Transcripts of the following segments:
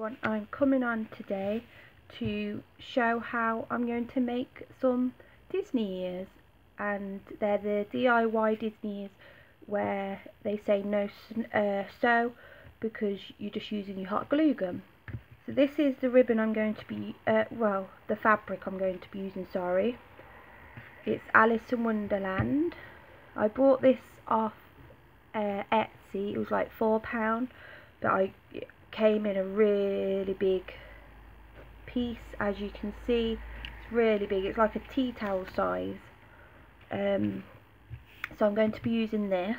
everyone, I'm coming on today to show how I'm going to make some Disney ears, and they're the DIY Disney ears where they say no sew because you're just using your hot glue gun. So this is the ribbon I'm going to be, the fabric I'm going to be using, sorry. It's Alice in Wonderland. I bought this off Etsy, it was like £4, but it came in a really big piece, as you can see. It's really big, it's like a tea towel size. So I'm going to be using this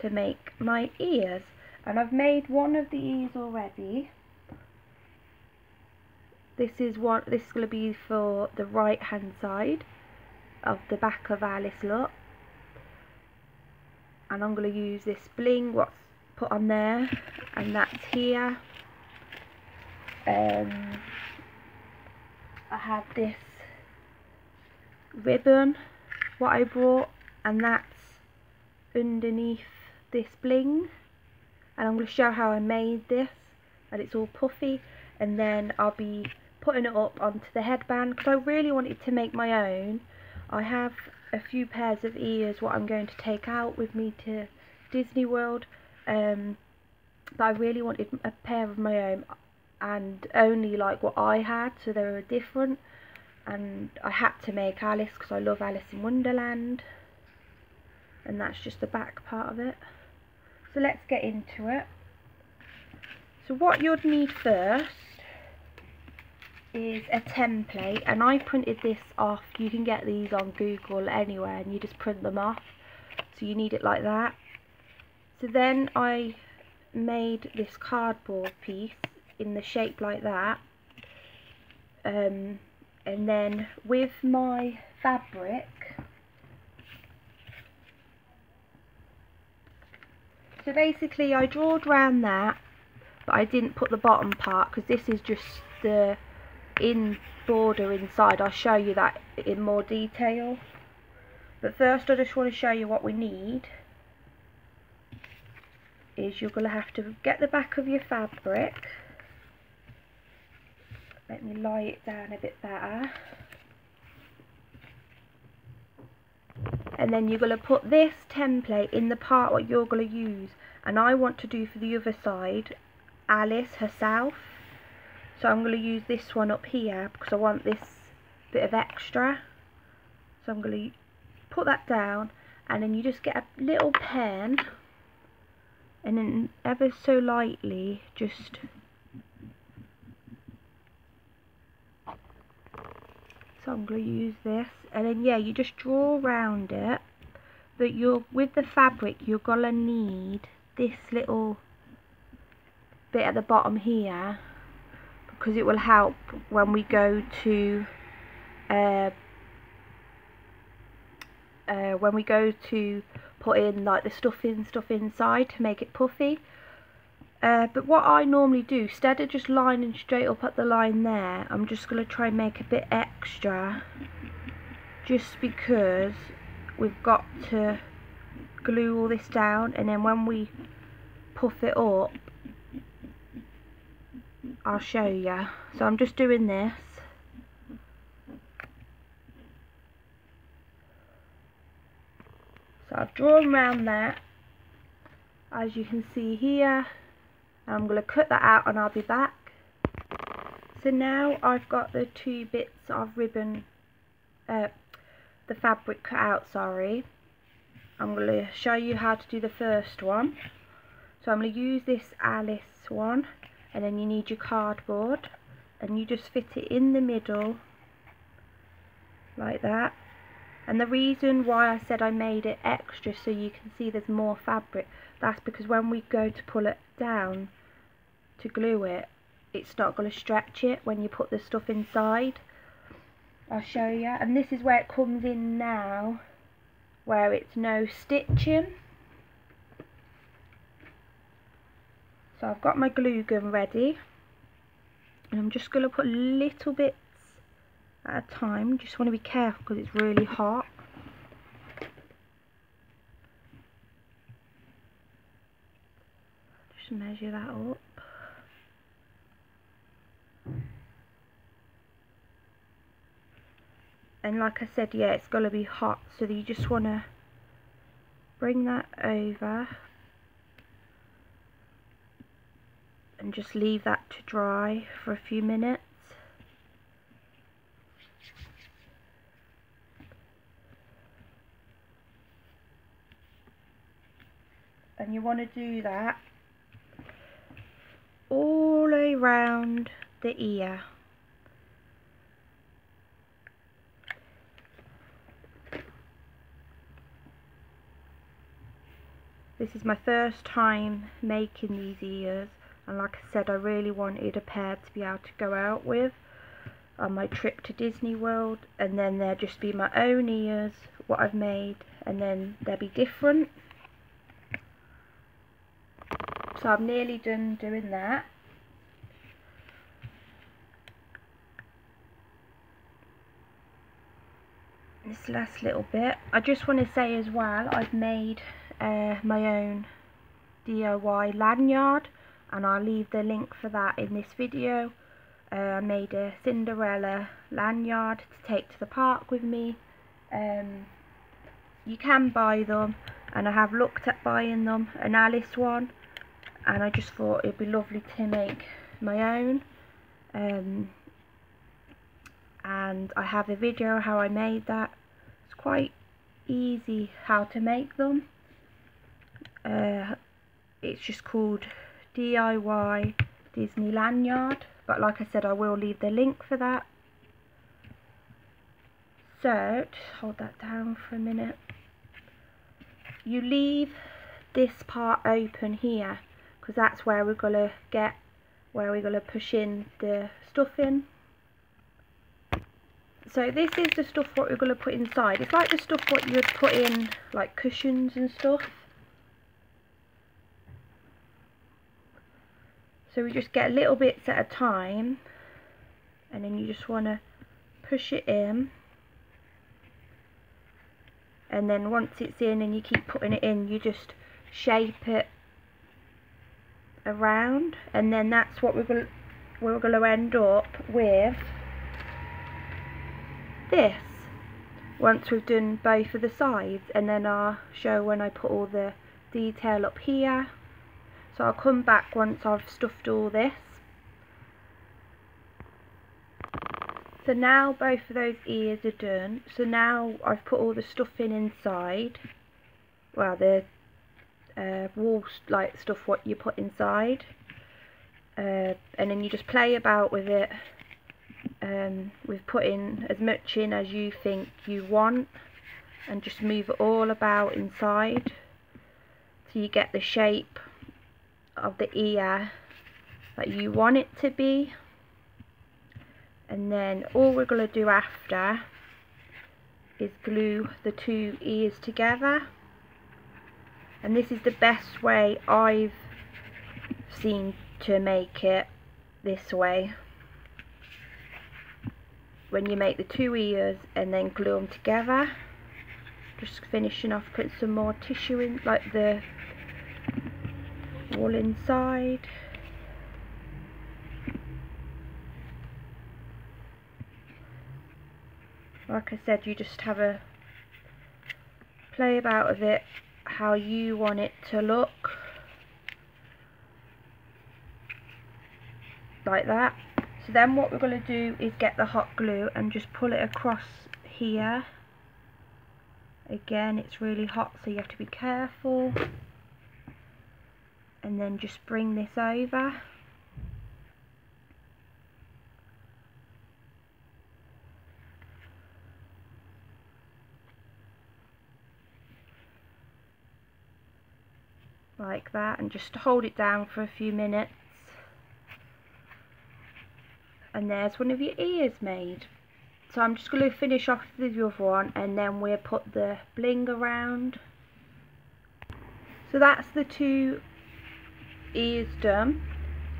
to make my ears, and I've made one of the ears already. This is going to be for the right hand side of the back of Alice, look. And I'm going to use this bling what's put on there, and that's here. I have this ribbon what I brought, and that's underneath this bling, and I'm going to show how I made this, and it's all puffy, and then I'll be putting it up onto the headband because I really wanted to make my own. I have a few pairs of ears what I'm going to take out with me to Disney World, but I really wanted a pair of my own, and only like what I had, so they were different, and I had to make Alice because I love Alice in Wonderland, and that's just the back part of it. So let's get into it. So what you'd need first is a template, and I printed this off. You can get these on Google anywhere, and you just print them off, so you need it like that. So then I made this cardboard piece in the shape like that, and then with my fabric, so basically I drawed around that, but I didn't put the bottom part because this is just the border inside. I'll show you that in more detail, but first I just want to show you what we need. Is you're going to have to get the back of your fabric. Let me lie it down a bit better, and then you're going to put this template in the part what you're going to use, and I want to do for the other side Alice herself. So I'm going to use this one up here because I want this bit of extra. So I'm going to put that down, and then you just get a little pen, and then ever so lightly just so I'm going to use this, and then yeah, you just draw around it, but with the fabric you're going to need this little bit at the bottom here, because it will help when we go to put in like the stuff inside to make it puffy. But what I normally do, instead of just lining straight up at the line there, I'm just going to try and make a bit extra, just because we've got to glue all this down, and then when we puff it up I'll show you. So I'm just doing this. So I've drawn around that, as you can see here. I'm going to cut that out and I'll be back. So now I've got the two bits of ribbon, the fabric cut out, sorry. I'm going to show you how to do the first one. So I'm going to use this Alice one, and then you need your cardboard, and you just fit it in the middle like that. And the reason why I said I made it extra so you can see there's more fabric, that's because when we go to pull it down to glue it, it's not going to stretch it when you put the stuff inside. I'll show you. And this is where it comes in now, where it's no stitching. So I've got my glue gun ready, and I'm just going to put little bits at a time. Just want to be careful because it's really hot. Just measure that up. And like I said, yeah, it's got to be hot, so you just want to bring that over and just leave that to dry for a few minutes. And you want to do that all around the ear. This is my first time making these ears, and like I said, I really wanted a pair to be able to go out with on my trip to Disney World, and then there'll just be my own ears, what I've made, and then they'll be different. So I'm nearly done doing that. This last little bit, I just want to say as well, I've made my own DIY lanyard, and I'll leave the link for that in this video. I made a Cinderella lanyard to take to the park with me. You can buy them, and I have looked at buying them, an Alice one, and I just thought it'd be lovely to make my own. And I have a video how I made that. It's quite easy how to make them. It's just called DIY Disney lanyard, but like I said, I will leave the link for that. So just hold that down for a minute. You leave this part open here, because that's where we're gonna push in the stuffing. So this is the stuff what we're gonna put inside. It's like the stuff what you'd put in like cushions and stuff. So we just get little bits at a time, and then you just want to push it in, and then once it's in and you keep putting it in, you just shape it around, and then that's what we're going to end up with this once we've done both of the sides. And then I'll show when I put all the detail up here. So I'll come back once I've stuffed all this. So now both of those ears are done. So now I've put all the stuffing inside. Well, the wall like stuff what you put inside. And then you just play about with it. With putting as much in as you think you want, and just move it all about inside so you get the shape of the ear that you want it to be. And then all we're going to do after is glue the two ears together, and this is the best way I've seen to make it, this way, when you make the two ears and then glue them together. Just finishing off, put some more tissue in, like the wool inside. Like I said, you just have a play about with it how you want it to look, like that. So then what we're going to do is get the hot glue and just pull it across here. Again, it's really hot, so you have to be careful. And then just bring this over. Like that, and just hold it down for a few minutes. And there's one of your ears made. So I'm just going to finish off with the other one, and then we'll put the bling around. So that's the two ears done,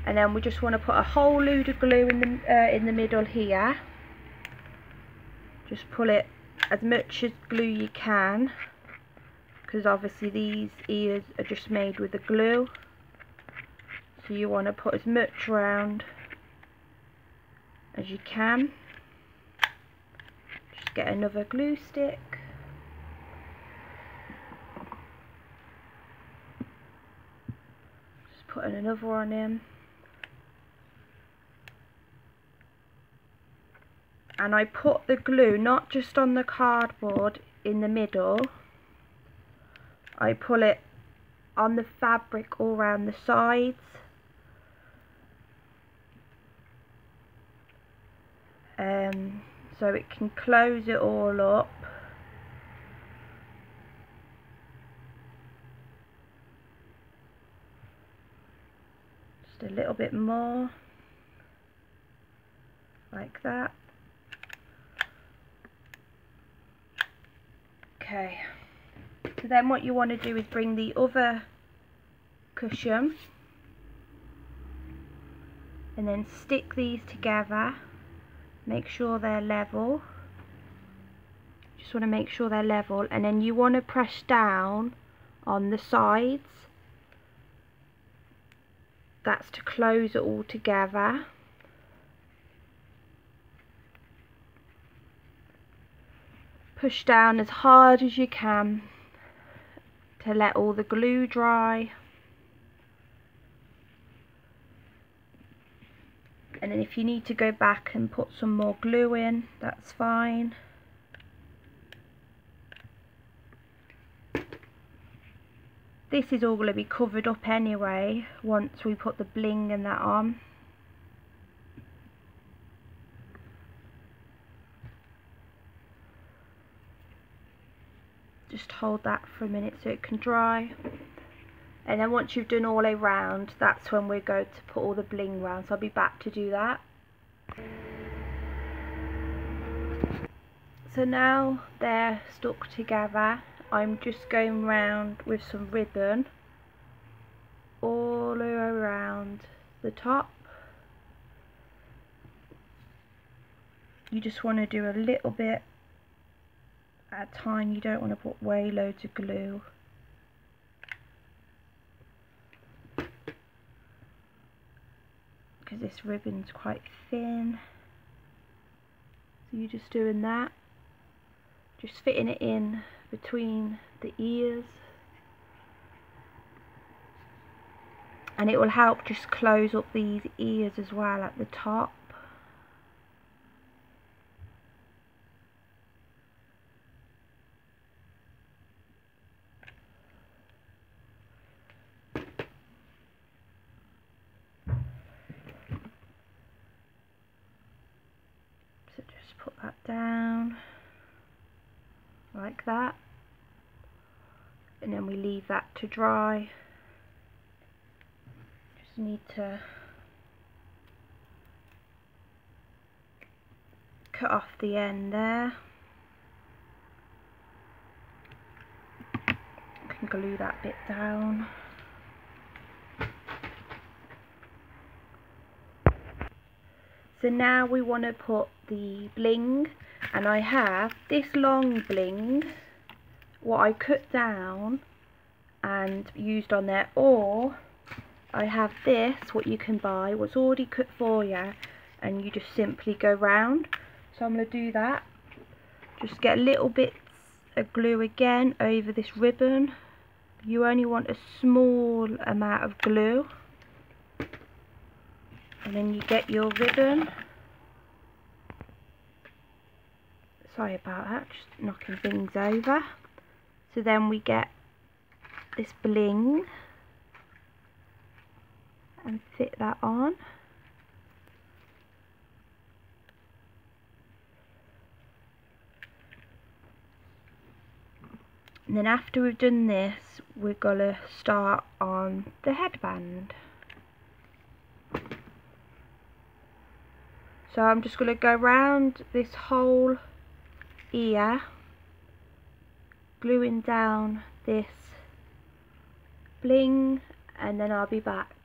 and then we just want to put a whole load of glue in the middle here. Just pull it as much as glue you can, because obviously these ears are just made with the glue, so you want to put as much round as you can. Just just get another glue stick. Just putting another one in. And I put the glue not just on the cardboard in the middle, I pull it on the fabric all around the sides. So it can close it all up. Just a little bit more, like that. Okay, so then what you want to do is bring the other cushion and then stick these together. Make sure they're level. Just want to make sure they're level, and then you want to press down on the sides. That's to close it all together. Push down as hard as you can to let all the glue dry. And then if you need to go back and put some more glue in, that's fine. This is all going to be covered up anyway once we put the bling and that on. Just hold that for a minute so it can dry. And then once you've done all around, that's when we're going to put all the bling round. So I'll be back to do that. So now they're stuck together, I'm just going round with some ribbon all around the top. You just want to do a little bit at a time, you don't want to put way loads of glue. Because this ribbon's quite thin. So you're just doing that. Just fitting it in between the ears. And it will help just close up these ears as well at the top. So just put that down like that, and then we leave that to dry. Just need to cut off the end there. I can glue that bit down. So now we want to put the bling, and I have this long bling, what I cut down and used on there, or I have this, what you can buy, what's already cut for you, and you just simply go round. So I'm going to do that. Just get little bits of glue again over this ribbon. You only want a small amount of glue. And then you get your ribbon. Sorry about that, just knocking things over. So then we get this bling and fit that on. And then after we've done this, we're gonna start on the headband. So I'm just going to go around this whole ear, gluing down this bling, and then I'll be back.